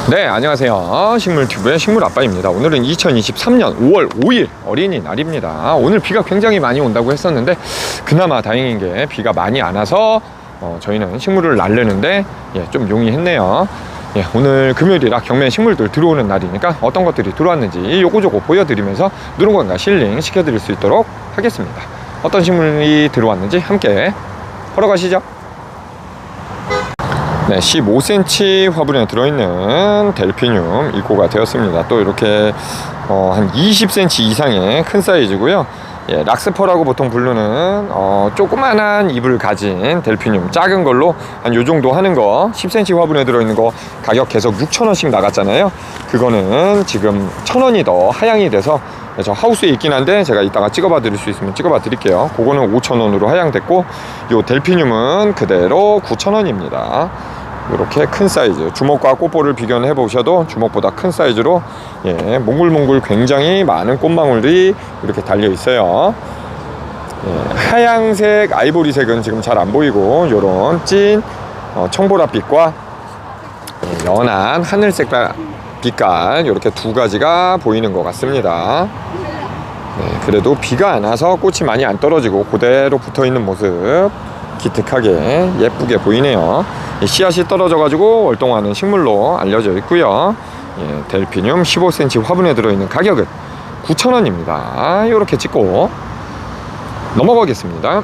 네, 안녕하세요. 식물튜브의 식물아빠입니다. 오늘은 2023년 5월 5일 어린이날입니다. 오늘 비가 굉장히 많이 온다고 했었는데 그나마 다행인 게 비가 많이 안 와서 저희는 식물을 날르는데 좀 용이했네요. 오늘 금요일이라 경매 식물들 들어오는 날이니까 어떤 것들이 들어왔는지 요거저거 보여드리면서 누군가 실링 시켜드릴 수 있도록 하겠습니다. 어떤 식물이 들어왔는지 함께 보러 가시죠. 네, 15cm 화분에 들어있는 델피늄 입고가 되었습니다. 또 이렇게 한 20cm 이상의 큰 사이즈고요. 락스퍼라고 보통 부르는 조그만한 잎을 가진 델피늄, 작은 걸로 한 요정도 하는 거 10cm 화분에 들어있는 거 가격 계속 6,000원씩 나갔잖아요. 그거는 지금 1,000원이 더 하향이 돼서 저 하우스에 있긴 한데 제가 이따가 찍어봐 드릴 수 있으면 찍어봐 드릴게요. 그거는 5,000원으로 하향됐고 요 델피늄은 그대로 9,000원입니다. 이렇게 큰 사이즈, 주먹과 꽃볼을 비교해 보셔도 주먹보다 큰 사이즈로 몽글몽글 굉장히 많은 꽃망울들이 이렇게 달려 있어요. 하양색, 아이보리색은 지금 잘 안 보이고 요런 찐 청보라빛과 연한 하늘색 빛깔 이렇게 두 가지가 보이는 것 같습니다. 그래도 비가 안 와서 꽃이 많이 안 떨어지고 그대로 붙어 있는 모습 기특하게 예쁘게 보이네요. 씨앗이 떨어져 가지고 월동하는 식물로 알려져 있고요. 델피늄 15cm 화분에 들어있는 가격은 9,000원입니다. 이렇게 찍고 넘어가겠습니다.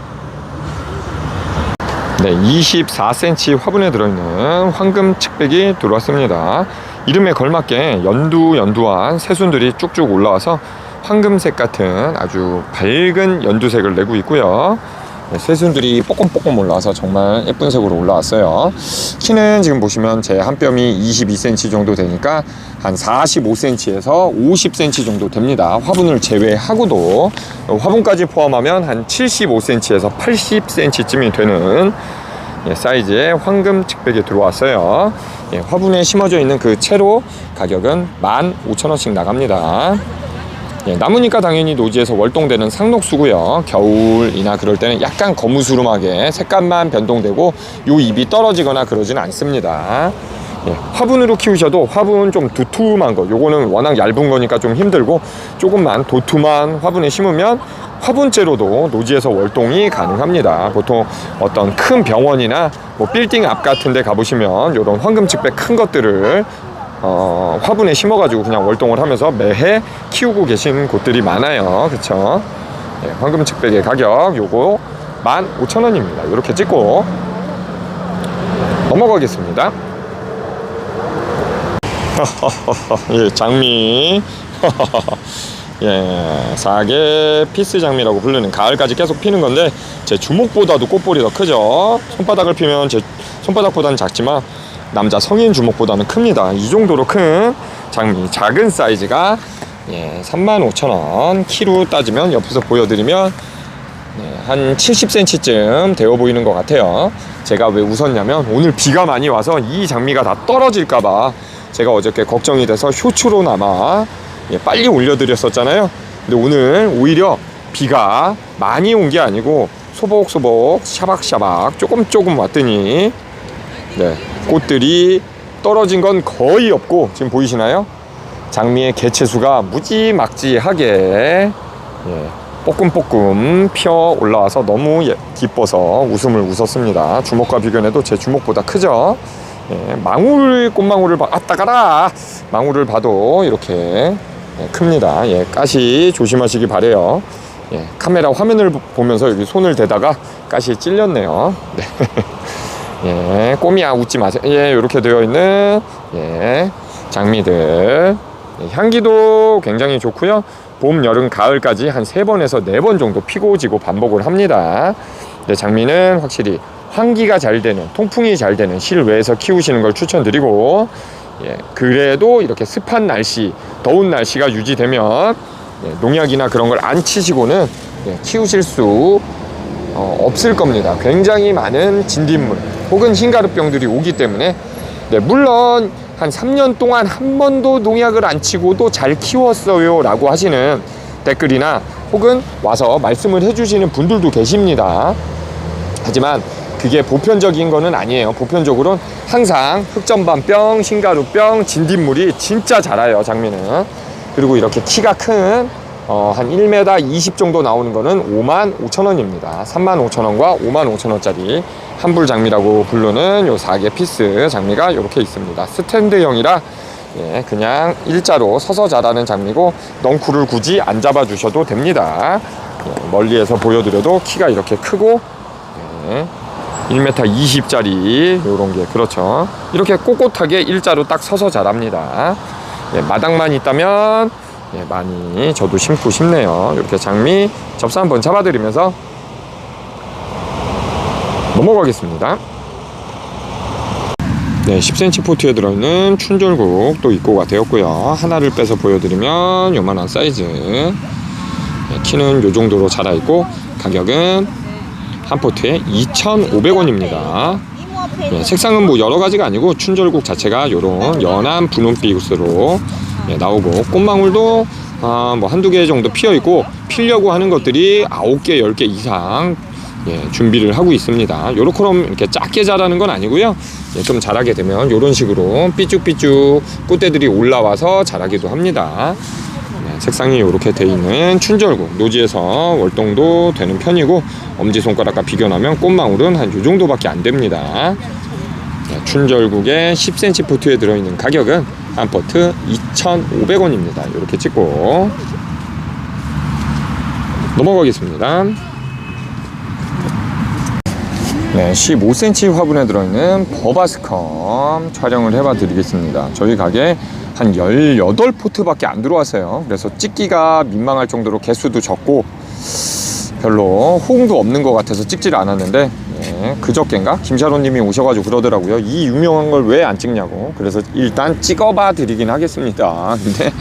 네, 24cm 화분에 들어있는 황금 측백이 들어왔습니다. 이름에 걸맞게 연두한 새순들이 쭉쭉 올라와서 황금색 같은 아주 밝은 연두색을 내고 있고요. 새순들이 뽀꼼뽀꼼 올라와서 정말 예쁜 색으로 올라왔어요. 키는 지금 보시면 제 한 뼘이 22cm 정도 되니까 한 45cm에서 50cm 정도 됩니다. 화분을 제외하고도 화분까지 포함하면 한 75cm에서 80cm쯤이 되는 사이즈의 황금 측백이 들어왔어요. 화분에 심어져 있는 그 채로 가격은 15,000원씩 나갑니다. 나무니까 당연히 노지에서 월동되는 상록수고요. 겨울이나 그럴 때는 약간 거무스름하게 색감만 변동되고 요 잎이 떨어지거나 그러지는 않습니다. 화분으로 키우셔도 화분 좀 두툼한 거, 요거는 워낙 얇은 거니까 좀 힘들고 조금만 도톰한 화분에 심으면 화분째로도 노지에서 월동이 가능합니다. 보통 어떤 큰 병원이나 뭐 빌딩 앞 같은 데 가보시면 요런 황금측백 큰 것들을 화분에 심어가지고 그냥 월동을 하면서 매해 키우고 계신 곳들이 많아요. 그쵸? 황금측백의 가격 요거 15,000원입니다. 이렇게 찍고 넘어가겠습니다. 장미 사계 피스 장미라고 부르는 가을까지 계속 피는 건데 제 주먹보다도 꽃볼이 더 크죠. 손바닥을 피면 제 손바닥보다는 작지만 남자 성인 주먹보다는 큽니다. 이 정도로 큰 장미, 작은 사이즈가 35,000원. 키로 따지면 옆에서 보여드리면 한 70cm쯤 되어 보이는 것 같아요. 제가 왜 웃었냐면 오늘 비가 많이 와서 이 장미가 다 떨어질까봐 제가 어저께 걱정이 돼서 쇼츠로나마 빨리 올려드렸었잖아요. 근데 오늘 오히려 비가 많이 온 게 아니고 소복소복 샤박샤박 조금 왔더니 꽃들이 떨어진 건 거의 없고 지금 보이시나요? 장미의 개체수가 무지막지하게 뽀끔뽀끔 피어 올라와서 너무 기뻐서 웃음을 웃었습니다. 주먹과 비교해도 제 주먹보다 크죠? 꽃망울을 따가라! 망울을 봐도 이렇게 큽니다. 가시 조심하시기 바래요. 카메라 화면을 보면서 여기 손을 대다가 가시에 찔렸네요. 꼬미야 웃지 마세요. 이렇게 되어 있는 장미들 향기도 굉장히 좋고요. 봄, 여름, 가을까지 한 3번에서 4번 정도 피고 지고 반복을 합니다. 장미는 확실히 환기가 잘 되는, 통풍이 잘 되는 실외에서 키우시는 걸 추천드리고 그래도 이렇게 습한 날씨, 더운 날씨가 유지되면 농약이나 그런 걸 안 치시고는 키우실 수 없을 겁니다. 굉장히 많은 진딧물 혹은 흰가루병들이 오기 때문에 물론 한 3년 동안 한 번도 농약을 안 치고도 잘 키웠어요 라고 하시는 댓글이나 혹은 와서 말씀을 해주시는 분들도 계십니다. 하지만 그게 보편적인 거는 아니에요. 보편적으로는 항상 흑점반병, 흰가루병, 진딧물이 진짜 자라요, 장미는. 그리고 이렇게 키가 큰 한 1m 20 정도 나오는 거는 55,000원입니다. 35,000원과 55,000원짜리 한불 장미라고 부르는 요 4개 피스 장미가 이렇게 있습니다. 스탠드형이라 예, 그냥 일자로 서서 자라는 장미고 넝쿨을 굳이 안 잡아 주셔도 됩니다. 예, 멀리에서 보여드려도 키가 이렇게 크고 예, 1m 20짜리 요런 게 그렇죠. 이렇게 꼿꼿하게 일자로 딱 서서 자랍니다. 예, 마당만 있다면 예, 많이 저도 심고 싶네요. 이렇게 장미 접사 한번 잡아드리면서 넘어가겠습니다. 네, 10cm 포트에 들어있는 춘절국 또 입고가 되었고요. 하나를 빼서 보여드리면 요만한 사이즈. 네, 키는 요 정도로 자라있고 가격은 한 포트에 2,500원입니다. 네, 색상은 뭐 여러가지가 아니고 춘절국 자체가 요런 연한 분홍빛으로 네, 나오고 꽃망울도 뭐 한두 개 정도 피어있고 피려고 하는 것들이 9개 10개 이상 예, 준비를 하고 있습니다. 요렇게럼 이렇게 작게 자라는 건 아니고요. 예, 좀 자라게 되면 요런 식으로 삐쭉삐쭉 꽃대들이 올라와서 자라기도 합니다. 네, 색상이 요렇게 돼 있는 춘절국, 노지에서 월동도 되는 편이고 엄지손가락과 비교하면 꽃망울은 한 요 정도밖에 안 됩니다. 네, 춘절국의 10cm 포트에 들어있는 가격은 한 포트 2,500원입니다. 이렇게 찍고 넘어가겠습니다. 네, 15cm 화분에 들어있는 버바스컴 촬영을 해봐 드리겠습니다. 저희 가게에 한 18포트밖에 안 들어왔어요. 그래서 찍기가 민망할 정도로 개수도 적고 별로 호응도 없는 것 같아서 찍지를 않았는데 예, 그저껜가 김샤로님이 오셔가지고 그러더라고요. 이 유명한 걸 왜 안 찍냐고. 그래서 일단 찍어봐 드리긴 하겠습니다. 근데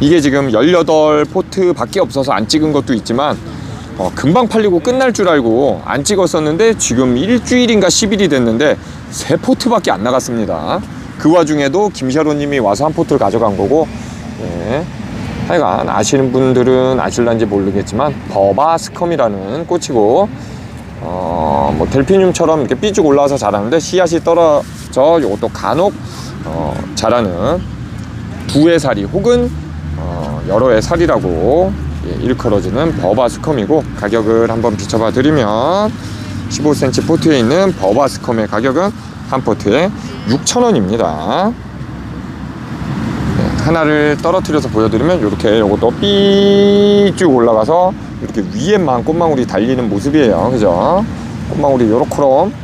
이게 지금 18포트 밖에 없어서 안 찍은 것도 있지만 금방 팔리고 끝날 줄 알고 안 찍었었는데 지금 일주일인가 10일이 됐는데 3포트 밖에 안 나갔습니다. 그 와중에도 김샤로님이 와서 한 포트를 가져간 거고 예. 하여간 아시는 분들은 아실란지 모르겠지만 버바스컴이라는 꽃이고 뭐 델피늄처럼 이렇게 삐쭉 올라와서 자라는데 씨앗이 떨어져 요것도 간혹 자라는 두의 살이 혹은 여러 의 살이라고 예, 일컬어지는 버바스컴이고 가격을 한번 비춰봐 드리면 15cm 포트에 있는 버바스컴의 가격은 한 포트에 6,000원입니다. 하나를 떨어뜨려서 보여드리면 이렇게 요것도 삐쭉 올라가서 이렇게 위에만 꽃망울이 달리는 모습이에요. 그죠? 꽃망울이 요렇게럼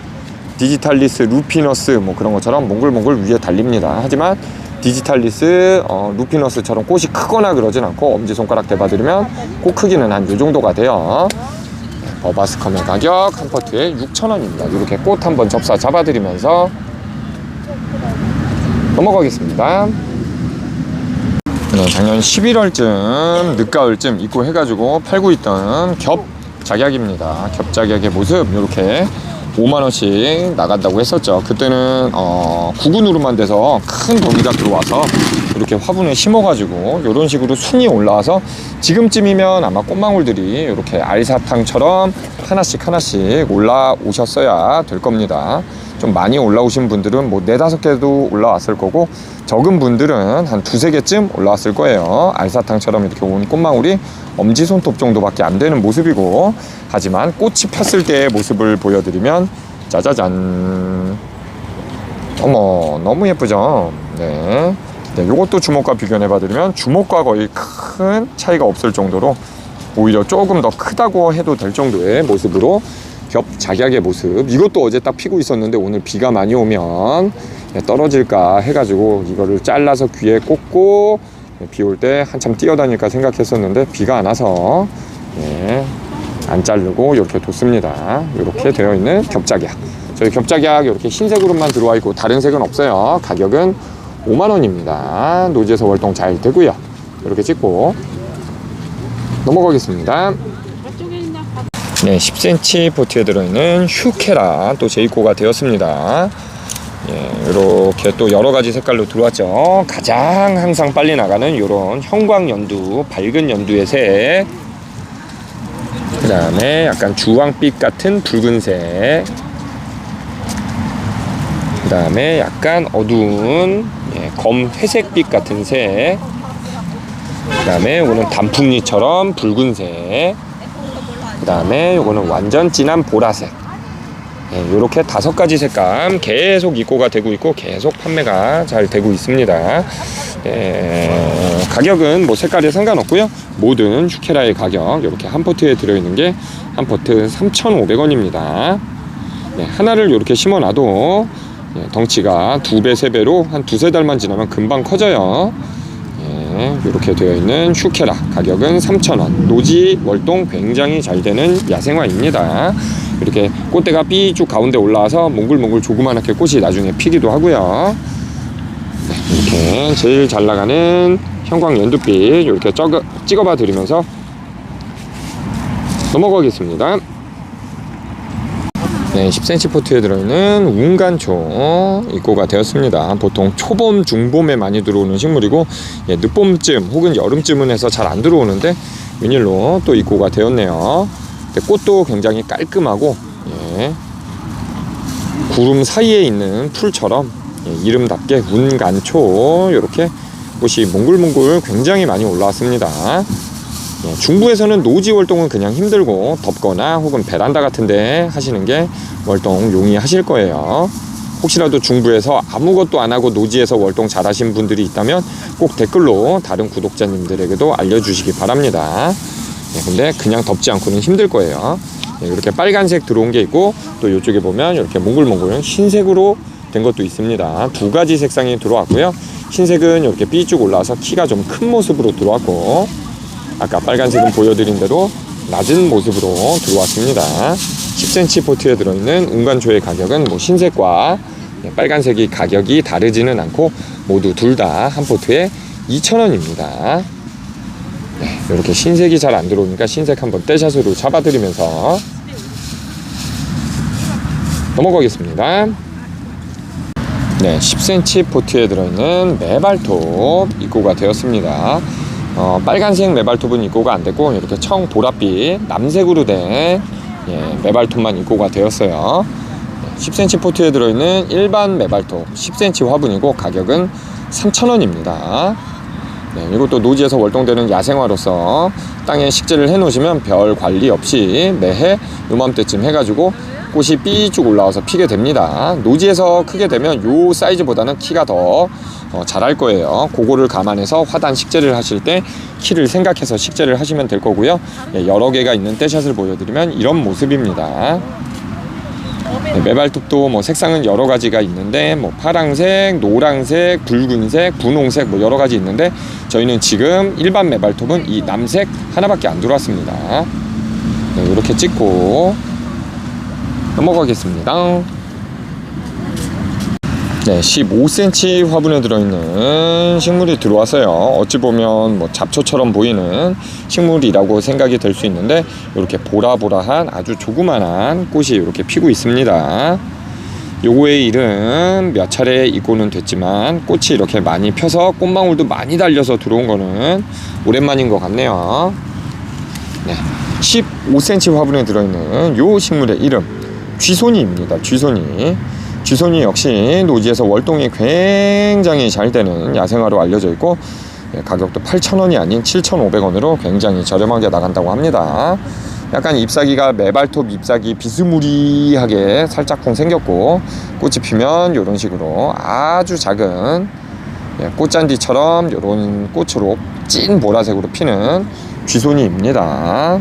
디지탈리스 루피너스 뭐 그런 것처럼 몽글몽글 위에 달립니다. 하지만 디지탈리스 루피너스처럼 꽃이 크거나 그러진 않고 엄지손가락 대봐드리면 꽃 크기는 한 요 정도가 돼요. 버바스컴의 가격 한 포트에 6,000원입니다. 이렇게 꽃 한번 접사 잡아드리면서 넘어가겠습니다. 네, 작년 11월쯤 늦가을쯤 입고해가지고 팔고 있던 겹 작약입니다. 겹 작약의 모습 이렇게 5만원씩 나간다고 했었죠. 그때는 구근으로만 돼서 큰 더위가 들어와서 이렇게 화분에 심어가지고 이런 식으로 순이 올라와서 지금쯤이면 아마 꽃망울들이 이렇게 알사탕처럼 하나씩 하나씩 올라오셨어야 될 겁니다. 좀 많이 올라오신 분들은 뭐 4-5개도 올라왔을 거고 적은 분들은 한 2-3개쯤 올라왔을 거예요. 알사탕처럼 이렇게 온 꽃망울이 엄지손톱 정도밖에 안 되는 모습이고 하지만 꽃이 폈을 때의 모습을 보여드리면 짜자잔 어머 너무 예쁘죠. 네, 요것도 주먹과 비교해 봐드리면 주먹과 거의 큰 차이가 없을 정도로 오히려 조금 더 크다고 해도 될 정도의 모습으로 겹 작약의 모습. 이것도 어제 딱 피고 있었는데 오늘 비가 많이 오면 떨어질까 해가지고 이거를 잘라서 귀에 꽂고 비 올 때 한참 뛰어다닐까 생각했었는데 비가 안 와서 안 자르고 이렇게 뒀습니다. 이렇게 되어 있는 겹작약. 저희 겹작약 이렇게 흰색으로만 들어와 있고 다른 색은 없어요. 가격은 5만원입니다. 노지에서 월동 잘 되고요. 이렇게 찍고 넘어가겠습니다. 네, 10cm 포트에 들어있는 휴케라 또 재입고가 되었습니다. 예, 이렇게 또 여러가지 색깔로 들어왔죠. 가장 항상 빨리 나가는 이런 형광연두, 밝은 연두의 색, 그 다음에 약간 주황빛 같은 붉은색, 다음에 약간 어두운 검 회색빛 같은 색. 그 다음에 요거는 단풍잎처럼 붉은색. 그 다음에 요거는 완전 진한 보라색. 요렇게 5가지 색감 계속 입고가 되고 있고 계속 판매가 잘 되고 있습니다. 가격은 뭐 색깔에 상관없고요. 모든 슈케라의 가격 이렇게 한 포트에 들어있는 게 한 포트 3,500원입니다. 하나를 이렇게 심어놔도 덩치가 2배, 3배로 한 2-3달만 지나면 금방 커져요. 이렇게 되어 있는 슈케라 가격은 3,000원. 노지 월동 굉장히 잘 되는 야생화입니다. 이렇게 꽃대가 삐쭉 가운데 올라와서 몽글몽글 조그만하게 꽃이 나중에 피기도 하고요. 이렇게 제일 잘 나가는 형광 연두빛 이렇게 찍어봐 드리면서 넘어가겠습니다. 10cm 포트에 들어있는 운간초 입고가 되었습니다. 보통 초봄, 중봄에 많이 들어오는 식물이고 늦봄쯤 혹은 여름쯤은 해서 잘 안 들어오는데 웬일로 또 입고가 되었네요. 꽃도 굉장히 깔끔하고 구름 사이에 있는 풀처럼 이름답게 운간초 이렇게 꽃이 몽글몽글 굉장히 많이 올라왔습니다. 중부에서는 노지 월동은 그냥 힘들고 덥거나 혹은 베란다 같은데 하시는 게 월동 용이하실 거예요. 혹시라도 중부에서 아무것도 안 하고 노지에서 월동 잘 하신 분들이 있다면 꼭 댓글로 다른 구독자님들에게도 알려주시기 바랍니다. 근데 그냥 덥지 않고는 힘들 거예요. 이렇게 빨간색 들어온 게 있고 또 이쪽에 보면 이렇게 몽글몽글 흰색으로 된 것도 있습니다. 2가지 색상이 들어왔고요. 흰색은 이렇게 삐쭉 올라와서 키가 좀 큰 모습으로 들어왔고 아까 빨간색은 보여드린 대로 낮은 모습으로 들어왔습니다. 10cm 포트에 들어있는 운간초의 가격은 뭐 흰색과 빨간색이 가격이 다르지는 않고 모두 둘 다 한 포트에 2,000원입니다. 이렇게 흰색이 잘 안 들어오니까 흰색 한번 떼샷으로 잡아드리면서 넘어가겠습니다. 10cm 포트에 들어있는 메발톱 입고가 되었습니다. 빨간색 메발톱은 입고가 안 됐고 이렇게 청 보랏빛 남색으로 된 메발톱만 입고가 되었어요. 10cm 포트에 들어있는 일반 메발톱 10cm 화분이고 가격은 3,000원입니다. 이것도 노지에서 월동되는 야생화로서 땅에 식재를 해 놓으시면 별 관리 없이 매해 요맘때쯤 해가지고 꽃이 삐쭉 올라와서 피게 됩니다. 노지에서 크게 되면 요 사이즈보다는 키가 더 자랄 거예요. 그거를 감안해서 화단 식재를 하실 때 키를 생각해서 식재를 하시면 될 거고요. 여러 개가 있는 떼샷을 보여드리면 이런 모습입니다. 메발톱도 뭐 색상은 여러 가지가 있는데 뭐 파랑색, 노랑색, 붉은색, 분홍색 뭐 여러 가지 있는데 저희는 지금 일반 메발톱은 이 남색 하나밖에 안 들어왔습니다. 이렇게 찍고 넘어가겠습니다. 15cm 화분에 들어있는 식물이 들어왔어요. 어찌 보면 뭐 잡초처럼 보이는 식물이라고 생각이 될 수 있는데 이렇게 보라보라한 아주 조그만한 꽃이 이렇게 피고 있습니다. 요거의 일은 몇 차례 입고는 됐지만 꽃이 이렇게 많이 펴서 꽃망울도 많이 달려서 들어온 거는 오랜만인 것 같네요. 15cm 화분에 들어있는 요 식물의 이름 쥐손이입니다. 쥐손이 역시 노지에서 월동이 굉장히 잘 되는 야생화로 알려져 있고 가격도 8,000원이 아닌 7,500원으로 굉장히 저렴하게 나간다고 합니다. 약간 잎사귀가 메발톱 잎사귀 비스무리하게 살짝쿵 생겼고 꽃이 피면 이런 식으로 아주 작은 꽃잔디처럼 이런 꽃으로 찐 보라색으로 피는 쥐손이입니다.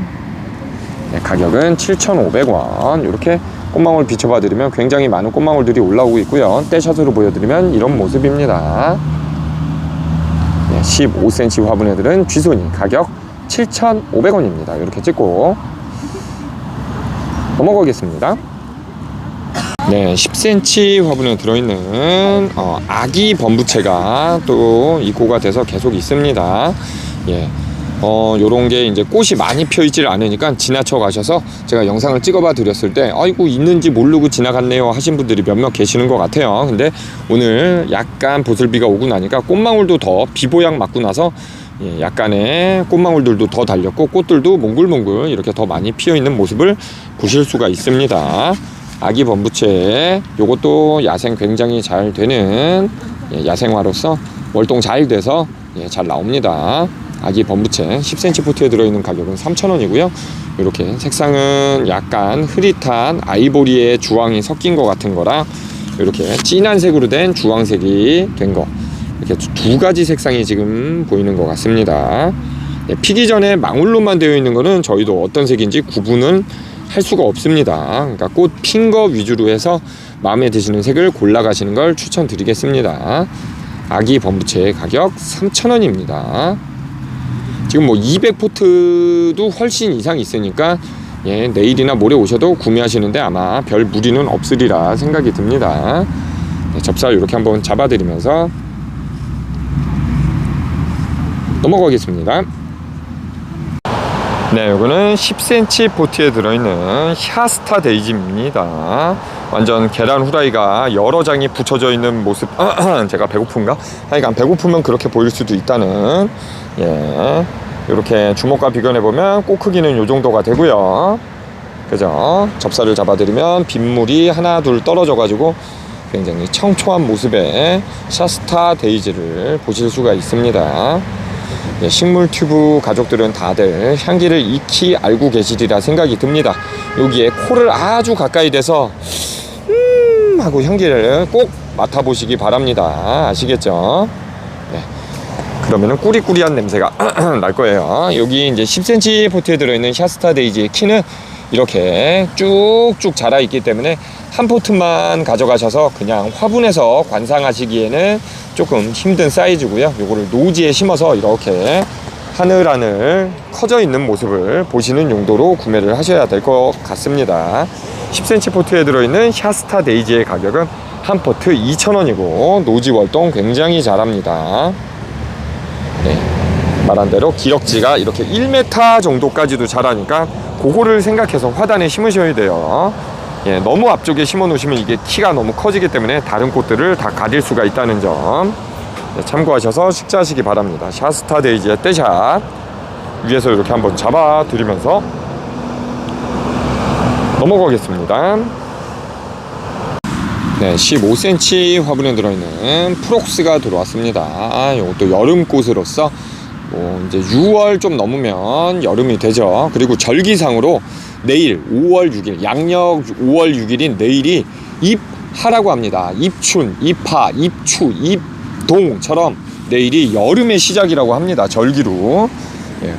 가격은 7,500원. 이렇게 꽃망울 비춰봐 드리면 굉장히 많은 꽃망울들이 올라오고 있고요. 떼샷으로 보여드리면 이런 모습입니다. 15cm 화분애들은 쥐손이 가격 7,500원입니다. 이렇게 찍고 넘어가겠습니다. 10cm 화분에 들어있는 아기 범부채가 또 입고가 돼서 계속 있습니다. 요런 게 이제 꽃이 많이 펴 있지를 않으니까 지나쳐 가셔서 제가 영상을 찍어봐 드렸을 때 아이고 있는지 모르고 지나갔네요 하신 분들이 몇몇 계시는 것 같아요. 근데 오늘 약간 보슬비가 오고 나니까 꽃망울도 더 비보양 맞고 나서 약간의 꽃망울들도 더 달렸고 꽃들도 몽글몽글 이렇게 더 많이 피어 있는 모습을 보실 수가 있습니다. 아기 범부채, 요것도 야생 굉장히 잘 되는 야생화로서 월동 잘 돼서 잘 나옵니다. 아기 범부채 10cm 포트에 들어있는 가격은 3,000원이고요. 이렇게 색상은 약간 흐릿한 아이보리에 주황이 섞인 것 같은 거랑 이렇게 진한 색으로 된 주황색이 된 거, 이렇게 두 가지 색상이 지금 보이는 것 같습니다. 피기 전에 망울로만 되어 있는 거는 저희도 어떤 색인지 구분을 할 수가 없습니다. 그러니까 꽃 핀 거 위주로 해서 마음에 드시는 색을 골라 가시는 걸 추천드리겠습니다. 아기 범부채 가격 3,000원입니다. 지금 뭐 200포트도 훨씬 이상 있으니까 내일이나 모레 오셔도 구매하시는데 아마 별 무리는 없으리라 생각이 듭니다. 접살 이렇게 한번 잡아드리면서 넘어가겠습니다. 네, 이거는 10cm 포트에 들어있는 샤스타 데이지입니다. 완전 계란 후라이가 여러 장이 붙여져 있는 모습. 제가 배고픈가? 하여간 배고프면 그렇게 보일 수도 있다는, 이렇게 주먹과 비교해보면 꽃 크기는 요 정도가 되고요. 그죠? 접사를 잡아드리면 빗물이 하나 둘 떨어져 가지고 굉장히 청초한 모습의 샤스타 데이지를 보실 수가 있습니다. 식물 튜브 가족들은 다들 향기를 익히 알고 계시리라 생각이 듭니다. 여기에 코를 아주 가까이 대서 하고 향기를 꼭 맡아보시기 바랍니다. 아시겠죠? 그러면은 꾸리꾸리한 냄새가 날 거예요. 여기 이제 10cm 포트에 들어있는 샤스타 데이지의 키는 이렇게 쭉쭉 자라 있기 때문에 한 포트만 가져가셔서 그냥 화분에서 관상하시기에는 조금 힘든 사이즈고요. 요거를 노지에 심어서 이렇게 하늘하늘 커져 있는 모습을 보시는 용도로 구매를 하셔야 될 것 같습니다. 10cm 포트에 들어있는 샤스타 데이지의 가격은 한 포트 2,000원이고 노지 월동 굉장히 잘합니다. 말한 대로 기럭지가 이렇게 1m 정도까지도 자라니까 그거를 생각해서 화단에 심으셔야 돼요. 너무 앞쪽에 심어 놓으시면 이게 키가 너무 커지기 때문에 다른 꽃들을 다 가릴 수가 있다는 점 참고하셔서 식재하시기 바랍니다. 샤스타 데이지의 떼샷 위에서 이렇게 한번 잡아 드리면서 넘어가겠습니다. 15cm 화분에 들어있는 프록스가 들어왔습니다. 이것도 여름꽃으로서 이제 6월 좀 넘으면 여름이 되죠. 그리고 절기상으로 내일 5월 6일, 양력 5월 6일인 내일이 입하라고 합니다. 입춘, 입하, 입추, 입동처럼 내일이 여름의 시작이라고 합니다. 절기로.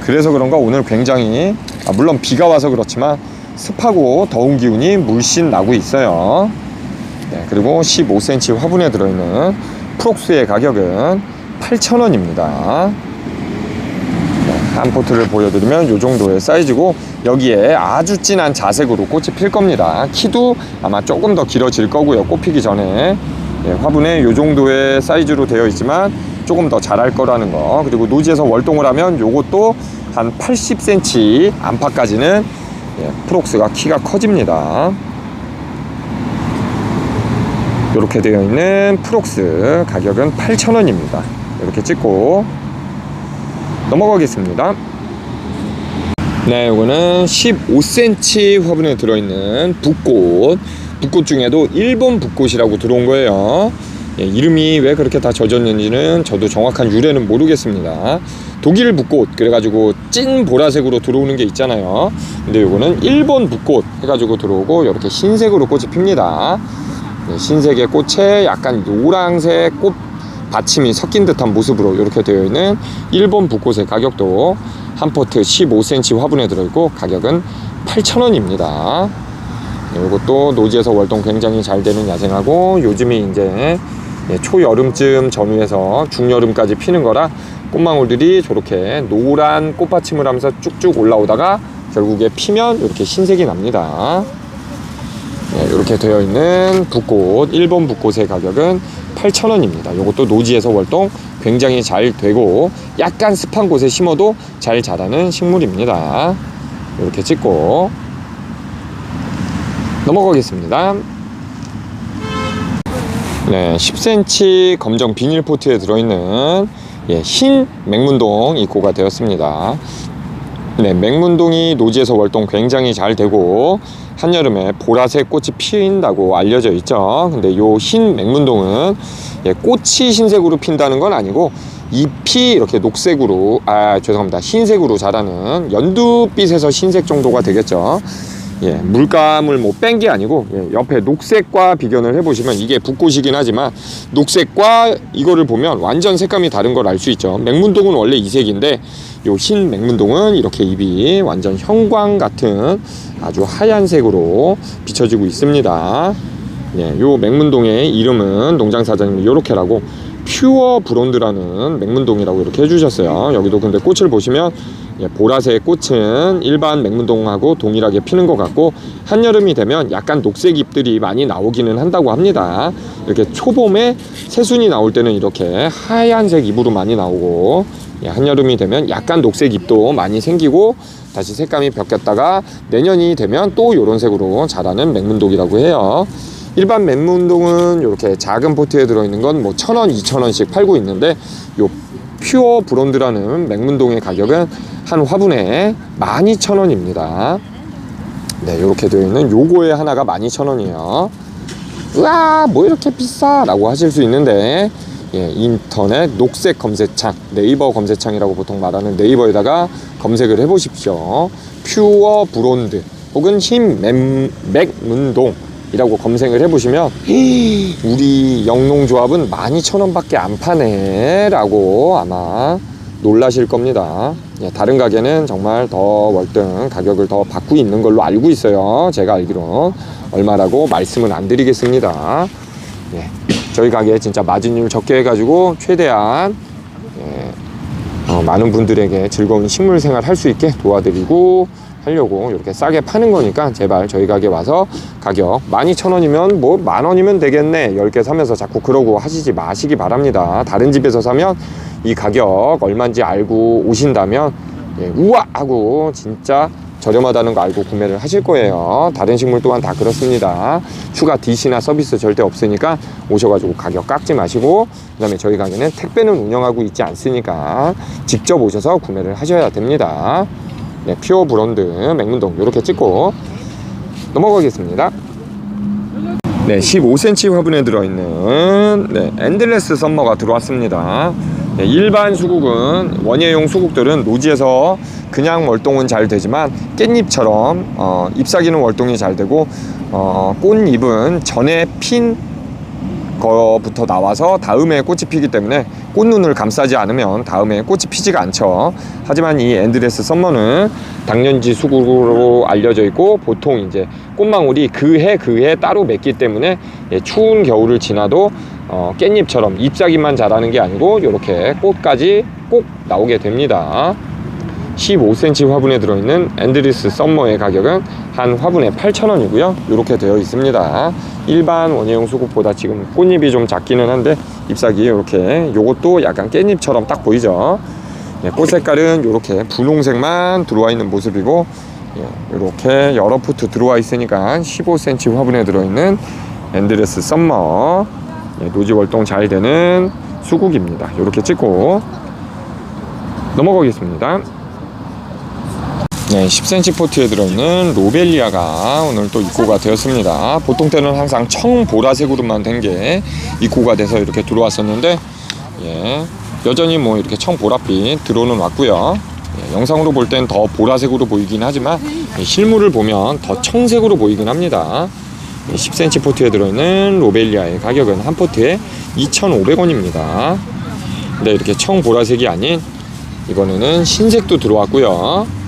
그래서 그런가 오늘 굉장히 물론 비가 와서 그렇지만 습하고 더운 기운이 물씬 나고 있어요. 그리고 15cm 화분에 들어있는 프록스의 가격은 8,000원입니다. 한 포트를 보여드리면 이 정도의 사이즈고 여기에 아주 진한 자색으로 꽃이 필 겁니다. 키도 아마 조금 더 길어질 거고요. 꽃 피기 전에 화분에 이 정도의 사이즈로 되어 있지만 조금 더 자랄 거라는 거. 그리고 노지에서 월동을 하면 요것도 한 80cm 안팎까지는 프록스가 키가 커집니다. 이렇게 되어 있는 프록스 가격은 8,000원입니다. 이렇게 찍고 넘어가겠습니다. 이거는 15cm 화분에 들어있는 붓꽃 중에도 일본 붓꽃이라고 들어온 거예요. 이름이 왜 그렇게 다 젖었는지는 저도 정확한 유래는 모르겠습니다. 독일 붓꽃 그래가지고 찐 보라색으로 들어오는 게 있잖아요. 근데 이거는 일본 붓꽃 해가지고 들어오고 이렇게 흰색으로 꽃이 핍니다. 흰색의 꽃에 약간 노란색 꽃 받침이 섞인 듯한 모습으로 이렇게 되어 있는 일본 붓꽃의 가격도 한 포트 15cm 화분에 들어있고 가격은 8,000원입니다. 이것도 노지에서 월동 굉장히 잘 되는 야생하고 요즘이 이제 초여름쯤 전후해서 중여름까지 피는 거라 꽃망울들이 저렇게 노란 꽃받침을 하면서 쭉쭉 올라오다가 결국에 피면 이렇게 흰색이 납니다. 이렇게 되어 있는 붓꽃, 일본 붓꽃의 가격은 8,000원입니다. 이것도 노지에서 월동 굉장히 잘 되고 약간 습한 곳에 심어도 잘 자라는 식물입니다. 이렇게 찍고 넘어가겠습니다. 10cm 검정 비닐포트에 들어있는 흰 맹문동 입고가 되었습니다. 네, 맹문동이 노지에서 월동 굉장히 잘 되고 한여름에 보라색 꽃이 피인다고 알려져 있죠. 근데 요 흰 맹문동은 꽃이 흰색으로 핀다는 건 아니고 잎이 이렇게 녹색으로, 죄송합니다, 흰색으로 자라는 연두빛에서 흰색 정도가 되겠죠. 물감을 뭐 뺀 게 아니고 옆에 녹색과 비견을 해보시면 이게 붓꽃이긴 하지만 녹색과 이거를 보면 완전 색감이 다른 걸 알 수 있죠. 맹문동은 원래 이 색인데 요 흰 맹문동은 이렇게 잎이 완전 형광 같은 아주 하얀색으로 비춰지고 있습니다. 요 맹문동의 이름은 농장사장님이 요렇게라고 퓨어 브론드라는 맹문동이라고 이렇게 해주셨어요. 여기도 근데 꽃을 보시면 보라색 꽃은 일반 맹문동하고 동일하게 피는 것 같고 한여름이 되면 약간 녹색 잎들이 많이 나오기는 한다고 합니다. 이렇게 초봄에 새순이 나올 때는 이렇게 하얀색 잎으로 많이 나오고 한여름이 되면 약간 녹색 잎도 많이 생기고 다시 색감이 바뀌었다가 내년이 되면 또 이런 색으로 자라는 맹문동이라고 해요. 일반 맹문동은 이렇게 작은 포트에 들어있는 건 뭐 1,000원, 2,000원씩 팔고 있는데 요 퓨어 브론드라는 맹문동의 가격은 한 화분에 12,000원입니다. 네, 이렇게 되어 있는 요거에 하나가 12,000원이에요. 으아, 뭐 이렇게 비싸? 라고 하실 수 있는데 인터넷 녹색 검색창, 네이버 검색창이라고 보통 말하는 네이버에다가 검색을 해보십시오. 퓨어 브론드 혹은 흰 맹문동 이라고 검색을 해보시면 우리 영농조합은 12,000원밖에 안 파네 라고 아마 놀라실 겁니다. 다른 가게는 정말 더 월등 가격을 더 받고 있는 걸로 알고 있어요. 제가 알기론 얼마라고 말씀은 안 드리겠습니다. 저희 가게 진짜 마진율 적게 해가지고 최대한 많은 분들에게 즐거운 식물 생활 할 수 있게 도와드리고 하려고 이렇게 싸게 파는 거니까 제발 저희 가게 와서 가격 12,000원이면 뭐 만원이면 되겠네 10개 사면서 자꾸 그러고 하시지 마시기 바랍니다. 다른 집에서 사면 이 가격 얼마인지 알고 오신다면 우와 하고 진짜 저렴하다는 거 알고 구매를 하실 거예요. 다른 식물 또한 다 그렇습니다. 추가 DC나 서비스 절대 없으니까 오셔가지고 가격 깎지 마시고 그 다음에 저희 가게는 택배는 운영하고 있지 않으니까 직접 오셔서 구매를 하셔야 됩니다. 퓨어 브론드 맹문동 이렇게 찍고 넘어가겠습니다. 15cm 화분에 들어있는 엔들레스 썸머가 들어왔습니다. 일반 수국은 원예용 수국들은 노지에서 그냥 월동은 잘 되지만 깻잎처럼 잎사귀는 월동이 잘 되고 꽃잎은 전에 핀 거부터 나와서 다음에 꽃이 피기 때문에 꽃눈을 감싸지 않으면 다음에 꽃이 피지가 않죠. 하지만 이 엔드레스 썸머는 당년지 수국으로 알려져 있고 보통 이제 꽃망울이 그 해 따로 맺기 때문에 추운 겨울을 지나도 깻잎처럼 잎사귀만 자라는 게 아니고 이렇게 꽃까지 꼭 나오게 됩니다. 15cm 화분에 들어있는 엔드리스 썸머의 가격은 한 화분에 8,000원이고요 이렇게 되어 있습니다. 일반 원예용 수국보다 지금 꽃잎이 좀 작기는 한데 잎사귀 이렇게 요것도 약간 깻잎처럼 딱 보이죠. 꽃 색깔은 이렇게 분홍색만 들어와 있는 모습이고 이렇게 여러 포트 들어와 있으니까 15cm 화분에 들어있는 엔드레스 썸머 노지 월동 잘 되는 수국입니다. 이렇게 찍고 넘어가겠습니다. 10cm 포트에 들어있는 로벨리아가 오늘 또 입고가 되었습니다. 보통 때는 항상 청보라색으로만 된 게 입고가 돼서 이렇게 들어왔었는데 여전히 뭐 이렇게 청보랏빛 들어오는 왔고요. 영상으로 볼 땐 더 보라색으로 보이긴 하지만 실물을 보면 더 청색으로 보이긴 합니다. 10cm 포트에 들어있는 로벨리아의 가격은 한 포트에 2,500원입니다. 근데 이렇게 청보라색이 아닌 이번에는 흰색도 들어왔고요.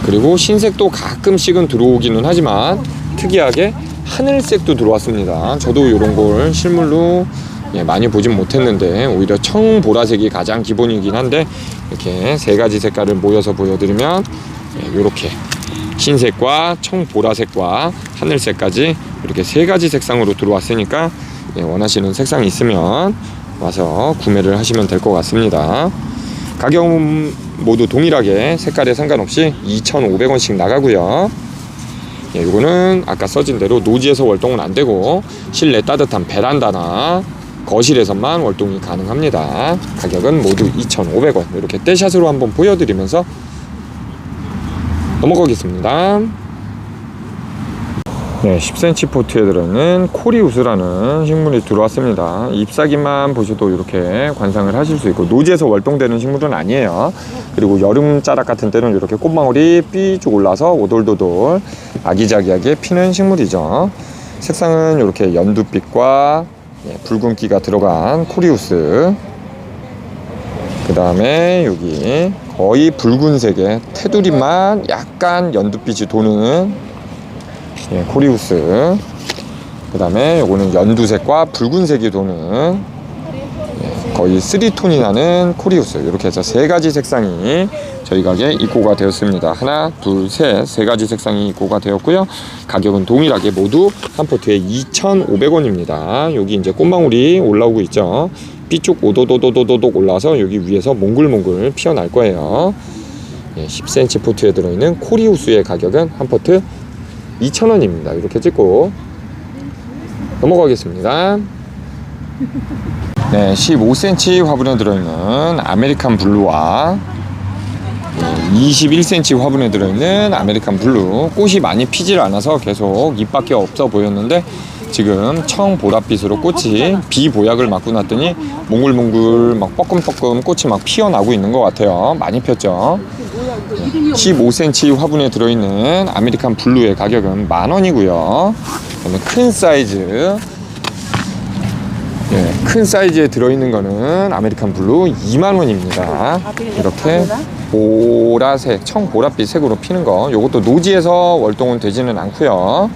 그리고 흰색도 가끔씩은 들어오기는 하지만 특이하게 하늘색도 들어왔습니다. 저도 이런 걸 실물로 많이 보진 못했는데 오히려 청보라색이 가장 기본이긴 한데 이렇게 세 가지 색깔을 모여서 보여드리면 이렇게 흰색과 청보라색과 하늘색까지 이렇게 세 가지 색상으로 들어왔으니까 원하시는 색상이 있으면 와서 구매를 하시면 될 것 같습니다. 가격은 모두 동일하게 색깔에 상관없이 2,500원씩 나가고요. 이거는 아까 써진 대로 노지에서 월동은 안 되고 실내 따뜻한 베란다나 거실에서만 월동이 가능합니다. 가격은 모두 2,500원. 이렇게 떼샷으로 한번 보여드리면서 넘어가겠습니다. 네, 10cm 포트에 들어있는 코리우스라는 식물이 들어왔습니다. 잎사귀만 보셔도 이렇게 관상을 하실 수 있고, 노지에서 월동되는 식물은 아니에요. 그리고 여름 자락 같은 때는 이렇게 꽃망울이 삐쭉 올라서 오돌도돌 아기자기하게 피는 식물이죠. 색상은 이렇게 연두빛과 붉은기가 들어간 코리우스, 그 다음에 여기 거의 붉은색의 테두리만 약간 연두빛이 도는 코리우스, 그 다음에 요거는 연두색과 붉은색이 도는 거의 3톤이 나는 코리우스. 이렇게 해서 세 가지 색상이 저희 가게에 입고가 되었습니다. 하나, 둘, 셋, 세 가지 색상이 입고가 되었고요. 가격은 동일하게 모두 한 포트에 2,500원입니다. 여기 이제 꽃망울이 올라오고 있죠. 삐쭉 오도도도도독 올라서 여기 위에서 몽글몽글 피어날 거예요. 10cm 포트에 들어있는 코리우스의 가격은 한 포트 2,000원입니다. 이렇게 찍고 넘어가겠습니다. 네, 15cm 화분에 들어있는 아메리칸 블루와 21cm 화분에 들어있는 아메리칸 블루. 꽃이 많이 피질 않아서 계속 잎밖에 없어 보였는데, 지금 청보랏빛으로 꽃이 비보약을 맞고 났더니 몽글몽글 막 뻐끔뻐끔 꽃이 막 피어나고 있는 것 같아요. 많이 폈죠. 15cm 화분에 들어있는 아메리칸 블루의 가격은 10,000원이고요. 그다음에 큰 사이즈, 큰 사이즈에 들어있는 거는 아메리칸 블루 20,000원입니다. 이렇게 보라색, 청보랏빛 색으로 피는 거. 요것도 노지에서 월동은 되지는 않고요.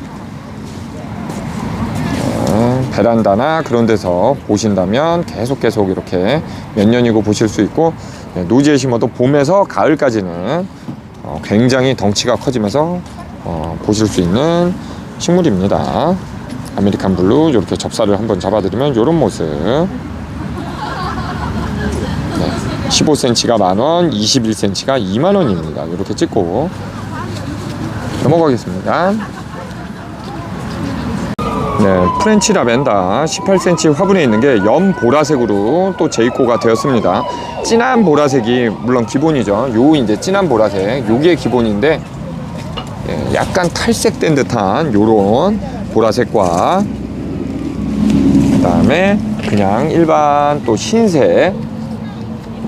베란다나 그런 데서 보신다면 계속 이렇게 몇 년이고 보실 수 있고, 노지에 심어도 봄에서 가을까지는 굉장히 덩치가 커지면서 보실 수 있는 식물입니다. 아메리칸 블루 이렇게 접사를 한번 잡아드리면 이런 모습. 15cm가 10,000원, 21cm가 20,000원입니다. 이렇게 찍고 넘어가겠습니다. 네, 프렌치 라벤더 18cm 화분에 있는 게 연보라색으로 또 재입고가 되었습니다. 진한 보라색이 물론 기본이죠. 요 이제 진한 보라색, 요게 기본인데, 약간 탈색된 듯한 요런 보라색과, 그 다음에 그냥 일반 또 흰색,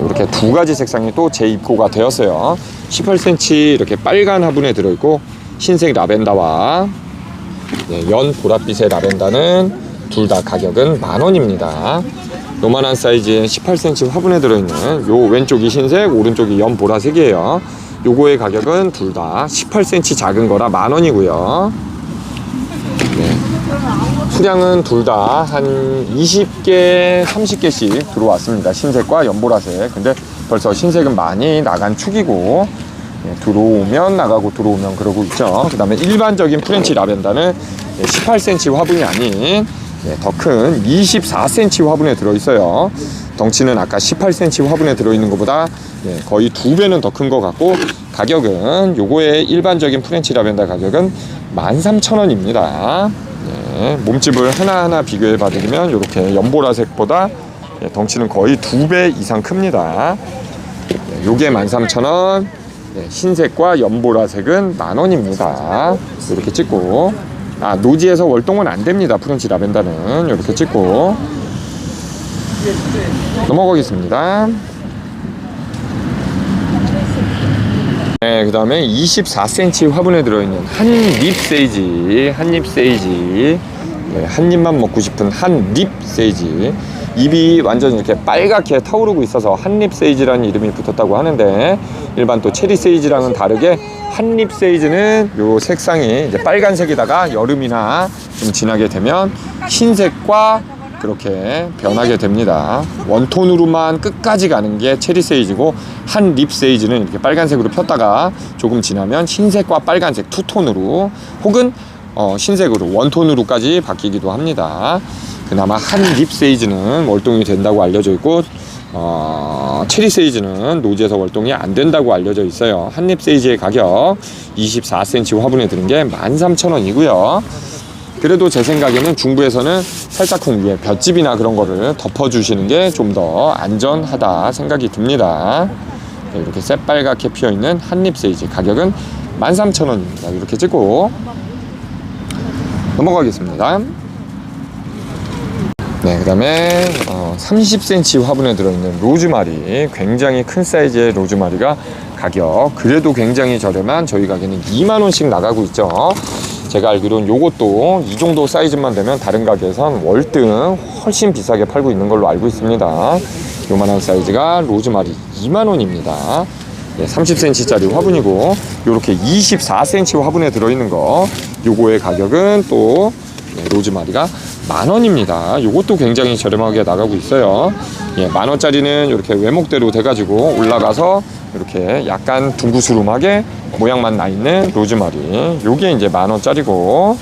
이렇게 두 가지 색상이 또 재입고가 되었어요. 18cm 이렇게 빨간 화분에 들어있고, 흰색 라벤더와 연 보랏빛의 라벤더는 둘 다 가격은 10,000원입니다. 요만한 사이즈의 18cm 화분에 들어있는 요 왼쪽이 흰색, 오른쪽이 연 보라색이에요. 요거의 가격은 둘 다 18cm 작은 거라 10,000원이고요. 수량은 둘 다 한 20개, 30개씩 들어왔습니다. 흰색과 연보라색. 근데 벌써 흰색은 많이 나간 축이고, 들어오면 나가고 들어오면 그러고 있죠. 그 다음에 일반적인 프렌치 라벤더는 18cm 화분이 아닌 더 큰 24cm 화분에 들어있어요. 덩치는 아까 18cm 화분에 들어있는 것보다 거의 2배는 더 큰 것 같고, 가격은 요거의 일반적인 프렌치 라벤더 가격은 13,000원입니다. 몸집을 하나하나 비교해 봐드리면 이렇게 연보라색보다 덩치는 거의 2배 이상 큽니다. 요게 13,000원, 흰색과 연보라색은 10,000원입니다. 이렇게 찍고, 노지에서 월동은 안 됩니다. 프렌치 라벤더는 이렇게 찍고 넘어가겠습니다. 네, 그 다음에 24cm 화분에 들어있는 한립 세이지, 한 입만 먹고 싶은 한립 세이지. 잎이 완전 이렇게 빨갛게 타오르고 있어서 한립 세이지라는 이름이 붙었다고 하는데, 일반 또 체리 세이지랑은 다르게 한립 세이지는 요 색상이 이제 빨간색에다가 여름이나 좀 지나게 되면 흰색과 그렇게 변하게 됩니다. 원톤으로만 끝까지 가는 게 체리 세이지고, 한립 세이지는 이렇게 빨간색으로 폈다가 조금 지나면 흰색과 빨간색 투톤으로, 혹은 흰색으로 원톤으로까지 바뀌기도 합니다. 그나마 한립 세이지는 월동이 된다고 알려져 있고, 체리 세이지는 노지에서 월동이 안 된다고 알려져 있어요. 한립 세이지의 가격 24cm 화분에 드는 게 13,000원이고요. 그래도 제 생각에는 중부에서는 살짝쿵 위에 볏짚이나 그런 거를 덮어주시는 게 좀 더 안전하다 생각이 듭니다. 네, 이렇게 새빨갛게 피어있는 한립 세이지 가격은 13,000원입니다. 이렇게 찍고 넘어가겠습니다. 네, 그 다음에 30cm 화분에 들어있는 로즈마리, 굉장히 큰 사이즈의 로즈마리가 가격 그래도 굉장히 저렴한 저희 가게는 2만원씩 나가고 있죠. 제가 알기로는 요것도 이 정도 사이즈만 되면 다른 가게에선 월등 훨씬 비싸게 팔고 있는 걸로 알고 있습니다. 요만한 사이즈가 로즈마리 2만원입니다. 네, 30cm 짜리 화분이고, 요렇게 24cm 화분에 들어있는 거, 요거의 가격은 또 네, 로즈마리가 10,000원입니다. 요것도 굉장히 저렴하게 나가고 있어요. 예, 10,000원짜리는 이렇게 외목대로 돼가지고 올라가서 이렇게 약간 둥구스름하게 모양만 나 있는 로즈마리, 요게 이제 10,000원짜리고,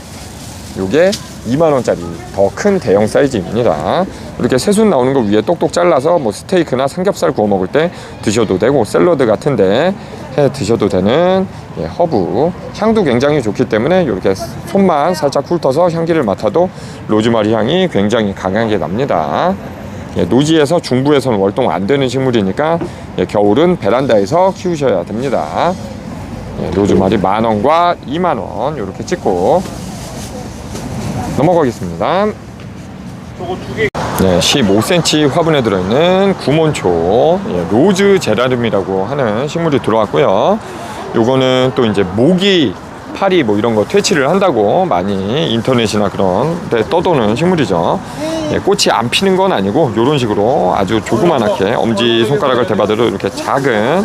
요게 2만원짜리 더 큰 대형 사이즈입니다. 이렇게 새순 나오는 거 위에 똑똑 잘라서 뭐 스테이크나 삼겹살 구워 먹을 때 드셔도 되고, 샐러드 같은데 해 드셔도 되는 예, 허브, 향도 굉장히 좋기 때문에 이렇게 손만 살짝 훑어서 향기를 맡아도 로즈마리 향이 굉장히 강하게 납니다. 예, 노지에서 중부에서는 월동 안 되는 식물이니까 예, 겨울은 베란다에서 키우셔야 됩니다. 예, 로즈마리 10,000원과 2만원 이렇게 찍고 넘어가겠습니다. 네, 15cm 화분에 들어있는 구몬초, 예, 로즈 제라늄이라고 하는 식물이 들어왔고요. 요거는 또 이제 모기, 파리 뭐 이런 거 퇴치를 한다고 많이 인터넷이나 그런 데 떠도는 식물이죠. 예, 꽃이 안 피는 건 아니고 요런 식으로 아주 조그만하게 엄지 손가락을 대봐도 이렇게 작은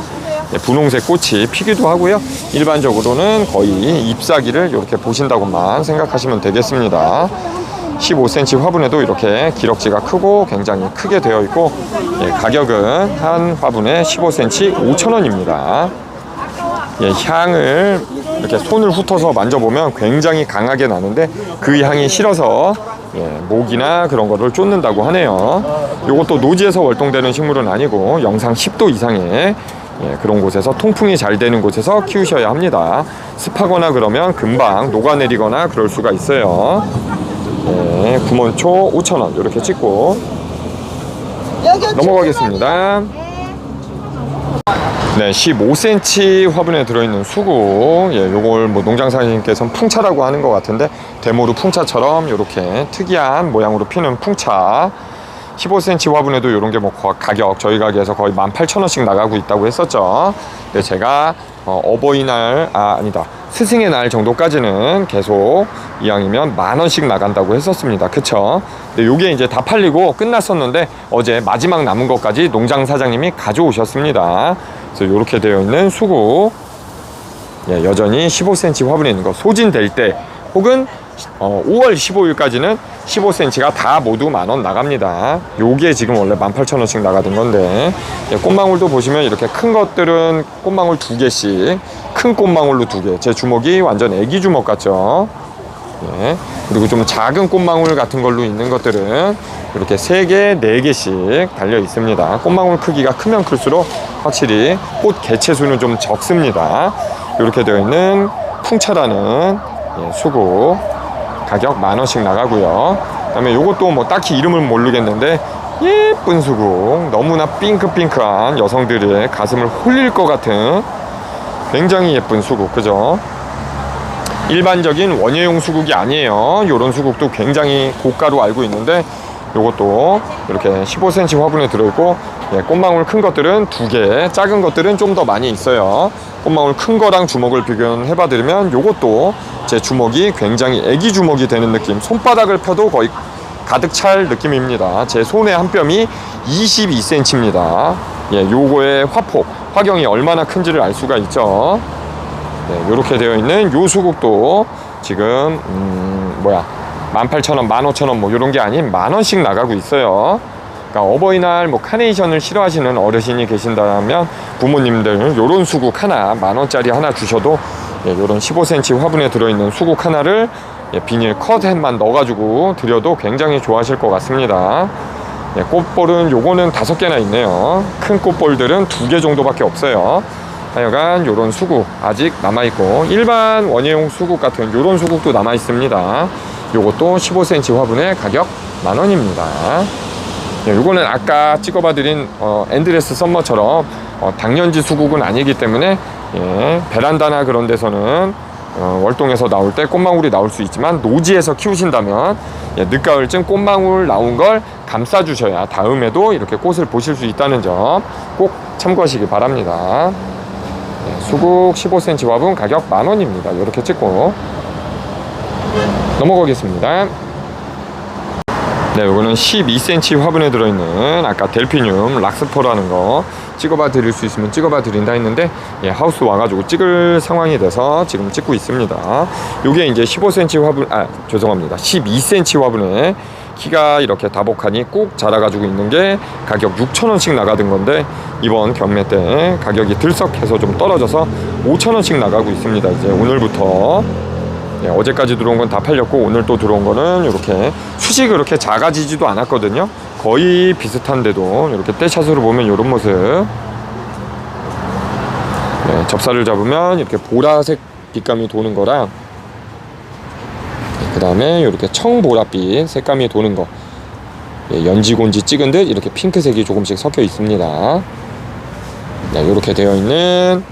예, 분홍색 꽃이 피기도 하고요. 일반적으로는 거의 잎사귀를 이렇게 보신다고만 생각하시면 되겠습니다. 15cm 화분에도 이렇게 기럭지가 크고 굉장히 크게 되어 있고, 예, 가격은 한 화분에 15cm 5,000원입니다. 예, 향을 이렇게 손을 훑어서 만져보면 굉장히 강하게 나는데 그 향이 싫어서 예, 모기나 그런 거를 쫓는다고 하네요. 이것도 노지에서 월동되는 식물은 아니고 영상 10도 이상의 예, 그런 곳에서 통풍이 잘 되는 곳에서 키우셔야 합니다. 습하거나 그러면 금방 녹아내리거나 그럴 수가 있어요. 예, 구몬초 5,000원 이렇게 찍고 넘어가겠습니다. 네, 15cm 화분에 들어있는 수국, 예, 요걸 뭐 농장사님께서는 풍차라고 하는 것 같은데 대모루 풍차처럼 이렇게 특이한 모양으로 피는 풍차, 15cm 화분에도 이런 게 뭐 가격 저희 가게에서 거의 18,000원씩 나가고 있다고 했었죠. 네, 제가 어버이날 아니다 스승의 날 정도까지는 계속 이왕이면 10,000원씩 나간다고 했었습니다. 그쵸? 근데 요게 이제 다 팔리고 끝났었는데 어제 마지막 남은 것까지 농장 사장님이 가져오셨습니다. 그래서 이렇게 되어 있는 수국, 예, 여전히 15cm 화분에 있는 거 소진될 때 혹은 5월 15일까지는 15cm가 다 모두 10,000원 나갑니다. 요게 지금 원래 18,000원씩 나가던 건데, 예, 꽃망울도 보시면 이렇게 큰 것들은 꽃망울 2개씩, 큰 꽃망울로 2개, 제 주먹이 완전 애기 주먹 같죠. 예, 그리고 좀 작은 꽃망울 같은 걸로 있는 것들은 이렇게 3개, 4개씩 달려 있습니다. 꽃망울 크기가 크면 클수록 확실히 꽃 개체 수는 좀 적습니다. 이렇게 되어 있는 풍차라는 예, 수국 가격 10,000원씩 나가고요. 그 다음에 요것도 뭐 딱히 이름을 모르겠는데 예쁜 수국, 너무나 핑크핑크한 여성들의 가슴을 홀릴 것 같은 굉장히 예쁜 수국, 그죠? 일반적인 원예용 수국이 아니에요. 요런 수국도 굉장히 고가로 알고 있는데 요것도 이렇게 15cm 화분에 들어있고, 예, 꽃망울 큰 것들은 2개, 작은 것들은 좀 더 많이 있어요. 꽃망울 큰 거랑 주먹을 비교해 봐드리면 요것도 제 주먹이 굉장히 애기 주먹이 되는 느낌, 손바닥을 펴도 거의 가득 찰 느낌입니다. 제 손의 한 뼘이 22cm입니다. 예, 요거의 화경이 얼마나 큰지를 알 수가 있죠. 네, 요렇게 되어 있는 요 수국도 지금 18,000원, 15,000원 뭐 요런 게 아닌 10,000원씩 나가고 있어요. 그러니까 어버이날 뭐 카네이션을 싫어하시는 어르신이 계신다면 부모님들 요런 수국 하나 10,000원짜리 하나 주셔도, 예, 요런 15cm 화분에 들어있는 수국 하나를, 예, 비닐 컷햄만 넣어가지고 드려도 굉장히 좋아하실 것 같습니다. 예, 꽃볼은 요거는 5개나 있네요. 큰 꽃볼들은 2개 정도밖에 없어요. 하여간 요런 수국 아직 남아있고, 일반 원예용 수국 같은 요런 수국도 남아있습니다. 요것도 15cm 화분에 가격 만원입니다. 요거는 아까 찍어봐드린 엔드레스 썸머처럼 당년지 수국은 아니기 때문에 베란다나 그런 데서는 월동에서 나올 때 꽃망울이 나올 수 있지만 노지에서 키우신다면 늦가을쯤 꽃망울 나온 걸 감싸 주셔야 다음에도 이렇게 꽃을 보실 수 있다는 점 꼭 참고하시기 바랍니다. 수국 15cm 화분 가격 만원입니다. 이렇게 찍고 넘어가겠습니다. 네, 이거는 12cm 화분에 들어있는 아까 델피늄 락스퍼라는 거 찍어봐 드릴 수 있으면 찍어봐 드린다 했는데 하우스 와가지고 찍을 상황이 돼서 지금 찍고 있습니다. 요게 이제 15cm 화분, 죄송합니다. 12cm 화분에 키가 이렇게 다복하니 꾹 자라가지고 있는 게 가격 6,000원씩 나가던 건데 이번 경매 때 가격이 들썩해서 좀 떨어져서 5,000원씩 나가고 있습니다. 이제 오늘부터 어제까지 들어온 건 다 팔렸고 오늘 또 들어온 거는 이렇게 숱이 그렇게 작아지지도 않았거든요. 거의 비슷한데도 이렇게 떼샷으로 보면 이런 모습. 접사를 잡으면 이렇게 보라색 빛감이 도는 거랑 그 다음에 이렇게 청보랏빛 색감이 도는 거, 연지곤지 찍은 듯 이렇게 핑크색이 조금씩 섞여 있습니다. 이렇게 되어 있는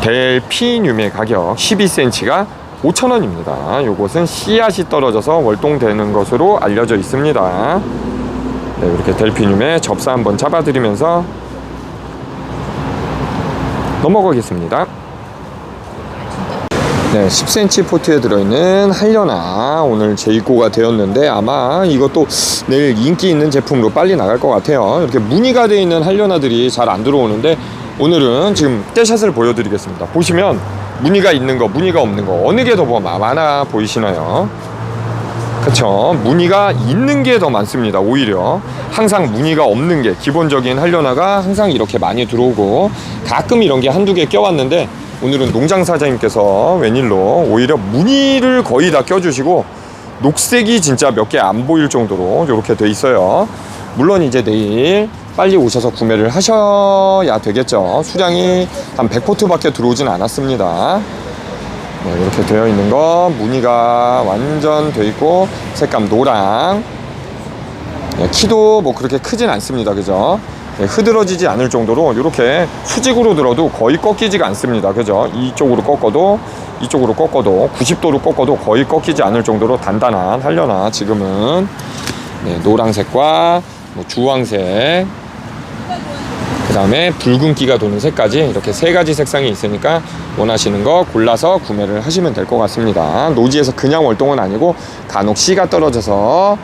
델피늄의 가격 12cm가 5,000원입니다. 요것은 씨앗이 떨어져서 월동되는 것으로 알려져 있습니다. 이렇게 델피늄의 접사 한번 잡아드리면서 넘어가겠습니다. 10cm 포트에 들어있는 한려나 오늘 재입고가 되었는데 아마 이것도 내일 인기 있는 제품으로 빨리 나갈 것 같아요. 이렇게 무늬가 되어 있는 한려나들이 잘 안 들어오는데 오늘은 지금 떼샷을 보여드리겠습니다. 보시면 무늬가 있는 거, 무늬가 없는 거 어느 게 더 많아 보이시나요? 그쵸? 무늬가 있는 게 더 많습니다. 오히려 항상 무늬가 없는 게 기본적인 한려나가 항상 이렇게 많이 들어오고 가끔 이런 게 한두 개 껴왔는데 오늘은 농장 사장님께서 웬일로 오히려 무늬를 거의 다 껴주시고 녹색이 진짜 몇 개 안 보일 정도로 이렇게 돼 있어요. 물론 이제 내일 빨리 오셔서 구매를 하셔야 되겠죠. 수량이 한 100포트 밖에 들어오진 않았습니다. 이렇게 되어 있는 거 무늬가 완전 돼 있고 색감 노랑, 키도 뭐 그렇게 크진 않습니다. 그죠? 흐드러지지 않을 정도로 이렇게 수직으로 들어도 거의 꺾이지가 않습니다. 그죠? 이쪽으로 꺾어도 90도로 꺾어도 거의 꺾이지 않을 정도로 단단한 한려나 지금은 노란색과 주황색, 그 다음에 붉은기가 도는 색까지 이렇게 세 가지 색상이 있으니까 원하시는 거 골라서 구매를 하시면 될 것 같습니다. 노지에서 그냥 월동은 아니고 간혹 씨가 떨어져서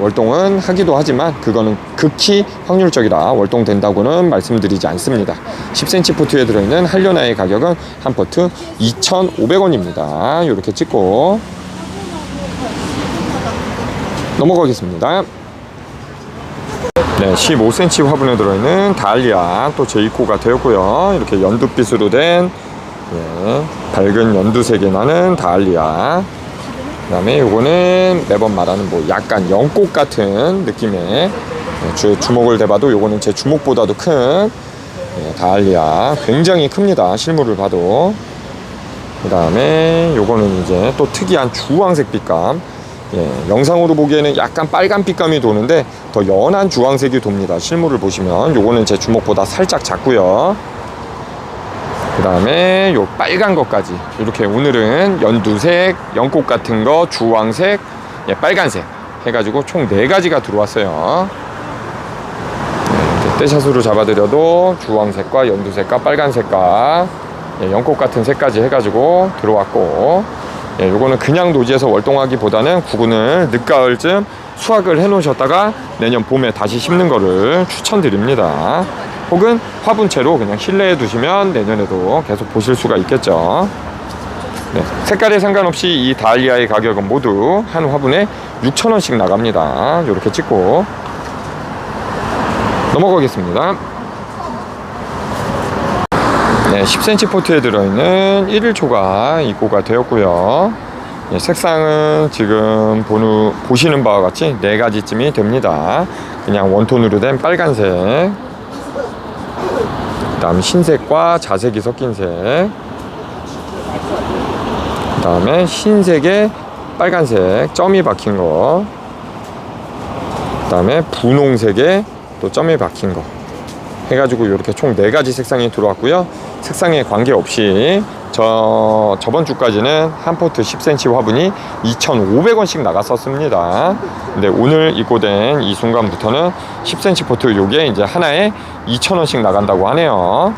월동은 하기도 하지만 그거는 극히 확률적이라 월동된다고는 말씀드리지 않습니다. 10cm 포트에 들어있는 한려나의 가격은 한 포트 2,500원입니다. 이렇게 찍고 넘어가겠습니다. 15cm 화분에 들어있는 다알리아 또 재입고가 되었고요. 이렇게 연두빛으로 된 밝은 연두색이 나는 다알리아. 그 다음에 요거는 매번 말하는 뭐 약간 연꽃 같은 느낌의 주목을 대봐도 요거는 제 주목보다도 큰 다알리아. 굉장히 큽니다. 실물을 봐도. 그 다음에 요거는 이제 또 특이한 주황색 빛감. 영상으로 보기에는 약간 빨간 빛감이 도는데 더 연한 주황색이 돕니다. 실물을 보시면 요거는 제 주먹보다 살짝 작고요. 그 다음에 요 빨간 것까지 이렇게 오늘은 연두색, 연꽃 같은 거, 주황색, 빨간색 해가지고 총 4가지가 들어왔어요. 떼샷으로 잡아드려도 주황색과 연두색과 빨간색과 연꽃 같은 색까지 해가지고 들어왔고, 요거는 그냥 노지에서 월동하기보다는 구근을 늦가을쯤 수확을 해 놓으셨다가 내년 봄에 다시 심는 거를 추천드립니다. 혹은 화분채로 그냥 실내에 두시면 내년에도 계속 보실 수가 있겠죠. 색깔에 상관없이 이 다알리아의 가격은 모두 한 화분에 6,000원씩 나갑니다. 이렇게 찍고 넘어가겠습니다. 10cm 포트에 들어있는 1일초가 입고가 되었고요. 색상은 지금 보시는 바와 같이 4가지쯤이 됩니다. 그냥 원톤으로 된 빨간색, 그 다음 흰색과 자색이 섞인 색, 그 다음에 흰색에 빨간색 점이 박힌 거, 그 다음에 분홍색에 또 점이 박힌 거 해가지고 이렇게 총 4가지 색상이 들어왔고요. 색상에 관계없이 저번 주까지는 한 포트 10cm 화분이 2,500원씩 나갔었습니다. 근데 오늘 입고된 이 순간부터는 10cm 포트 요게 이제 하나에 2,000원씩 나간다고 하네요.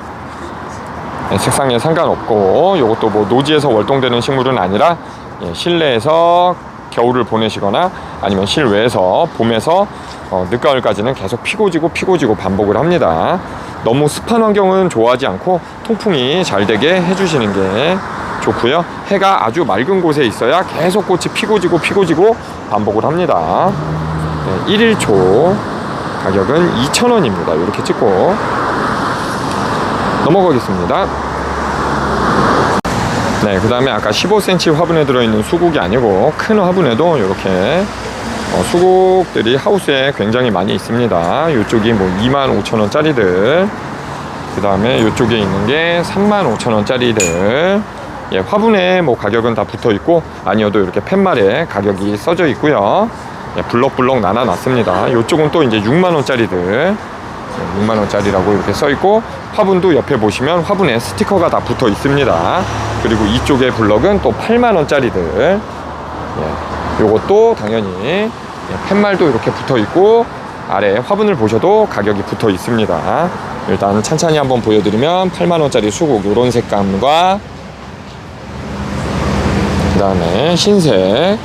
네, 색상에 상관없고, 요것도 뭐 노지에서 월동되는 식물은 아니라 실내에서 겨울을 보내시거나 아니면 실외에서 봄에서 늦가을까지는 계속 피고 지고 반복을 합니다. 너무 습한 환경은 좋아하지 않고 통풍이 잘 되게 해주시는 게 좋고요. 해가 아주 맑은 곳에 있어야 계속 꽃이 피고 지고 반복을 합니다. 네, 1일초 가격은 2,000원입니다. 이렇게 찍고 넘어가겠습니다. 네, 그 다음에 아까 15cm 화분에 들어있는 수국이 아니고 큰 화분에도 이렇게 수국들이 하우스에 굉장히 많이 있습니다. 이쪽이 뭐 25,000원짜리들, 그 다음에 이쪽에 있는 게 35,000원짜리들. 예, 화분에 뭐 가격은 다 붙어 있고 아니어도 이렇게 팻말에 가격이 써져 있고요. 예, 블럭블럭 나눠 놨습니다. 이쪽은 또 이제 6만원짜리들, 6만원짜리라고 이렇게 써 있고, 화분도 옆에 보시면 화분에 스티커가 다 붙어 있습니다. 그리고 이쪽에 블럭은 또 8만원짜리들. 예, 요것도 당연히 팻말도 이렇게 붙어 있고, 아래 화분을 보셔도 가격이 붙어 있습니다. 일단 찬찬히 한번 보여드리면 8만원짜리 수국 요런 색감과, 그 다음에 흰색,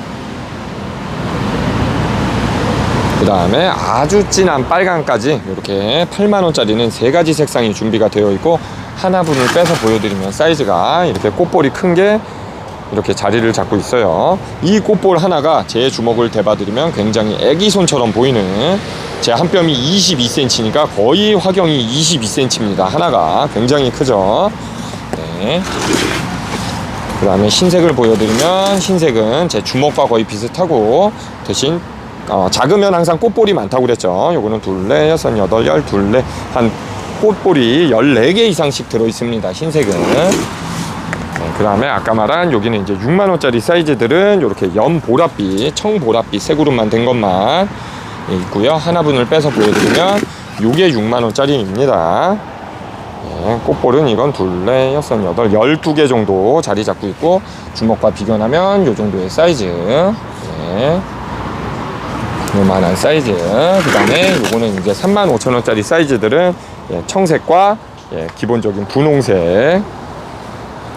그 다음에 아주 진한 빨강까지 이렇게 8만원짜리는 3가지 색상이 준비가 되어 있고, 하나분을 빼서 보여드리면 사이즈가 이렇게 꽃볼이 큰 게 이렇게 자리를 잡고 있어요. 이 꽃볼 하나가 제 주먹을 대봐드리면 굉장히 애기 손처럼 보이는, 제 한 뼘이 22cm니까 거의 화경이 22cm입니다. 하나가 굉장히 크죠. 네. 그 다음에 흰색을 보여드리면, 흰색은 제 주먹과 거의 비슷하고 대신 작으면 항상 꽃볼이 많다고 그랬죠. 요거는 둘레, 6, 8, 12, 한 꽃볼이 14개 이상씩 들어있습니다. 흰색은. 네, 그 다음에 아까 말한 여기는 이제 6만원짜리 사이즈들은 이렇게 연보랏빛, 청보랏빛 세 그룹만 된 것만 있고요. 하나분을 빼서 보여드리면 요게 6만원짜리입니다. 네, 꽃볼은 이건 둘레, 6, 8, 12개 정도 자리 잡고 있고, 주먹과 비교하면 요 정도의 사이즈. 네. 요만한 사이즈. 그 다음에 요거는 이제 35,000원짜리 사이즈들은 청색과 기본적인 분홍색.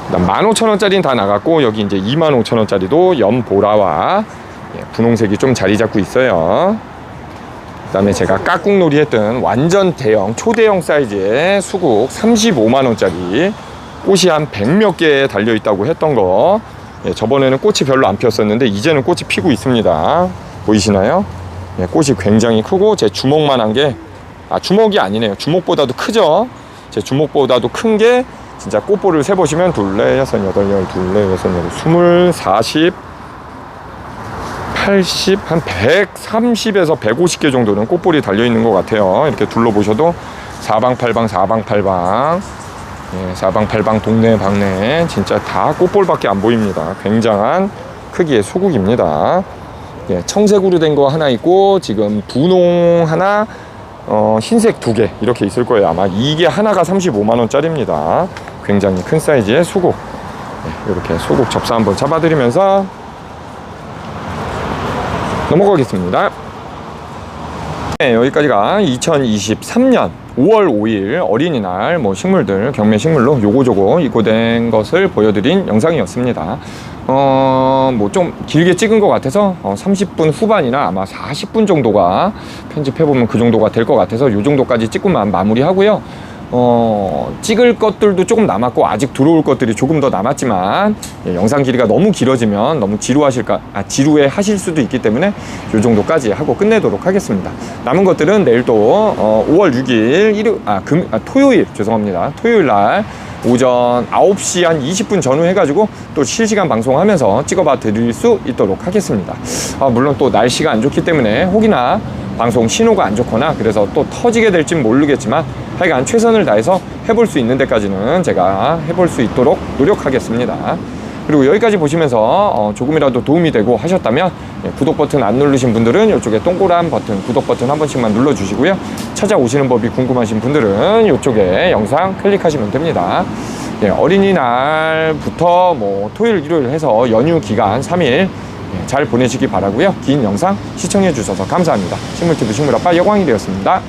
그다음 15,000원짜리는 다 나갔고, 여기 이제 25,000원짜리도 연보라와 분홍색이 좀 자리 잡고 있어요. 그 다음에 제가 깍꿍놀이 했던 완전 대형, 초대형 사이즈의 수국 35만원짜리, 꽃이 한 100몇 개 달려있다고 했던 거. 저번에는 꽃이 별로 안 피었었는데 이제는 꽃이 피고 있습니다. 보이시나요? 꽃이 굉장히 크고, 제 주먹만한 게, 주먹이 아니네요. 주먹보다도 크죠? 제 주먹보다도 큰 게 진짜 꽃볼을 세보시면 둘레, 6, 8, 10, 둘레, 6, 8, 20, 40, 80, 한 130에서 150개 정도는 꽃볼이 달려있는 것 같아요. 이렇게 둘러보셔도 사방팔방 사방팔방 동네 방네 진짜 다 꽃볼밖에 안 보입니다. 굉장한 크기의 수국입니다. 청색으로 된 거 하나 있고, 지금 분홍 하나, 흰색 2개 이렇게 있을 거예요. 아마 이게 하나가 35만원짜리입니다. 굉장히 큰 사이즈의 수국. 이렇게 수국 접사 한번 잡아드리면서 넘어가겠습니다. 네, 여기까지가 2023년 5월 5일 어린이날 식물들, 경매 식물로 요거저거 입고된 것을 보여드린 영상이었습니다. 좀 길게 찍은 것 같아서 30분 후반이나 아마 40분 정도가 편집해보면 그 정도가 될 것 같아서 요 정도까지 찍고만 마무리하고요. 찍을 것들도 조금 남았고 아직 들어올 것들이 조금 더 남았지만, 영상 길이가 너무 길어지면 너무 지루해 하실 수도 있기 때문에 요 정도까지 하고 끝내도록 하겠습니다. 남은 것들은 내일 또 5월 6일 토요일 토요일 날 오전 9시 한 20분 전후 해가지고 또 실시간 방송하면서 찍어봐 드릴 수 있도록 하겠습니다. 물론 또 날씨가 안 좋기 때문에 혹이나 방송 신호가 안 좋거나 그래서 또 터지게 될진 모르겠지만, 하여간 최선을 다해서 해볼 수 있는 데까지는 제가 해볼 수 있도록 노력하겠습니다. 그리고 여기까지 보시면서 조금이라도 도움이 되고 하셨다면 구독 버튼 안 누르신 분들은 이쪽에 동그란 버튼, 구독 버튼 한 번씩만 눌러주시고요. 찾아오시는 법이 궁금하신 분들은 이쪽에 영상 클릭하시면 됩니다. 어린이날부터 뭐 토요일, 일요일 해서 연휴 기간 3일 잘 보내시기 바라고요. 긴 영상 시청해 주셔서 감사합니다. 식물TV 식물아빠 여광이 되었습니다.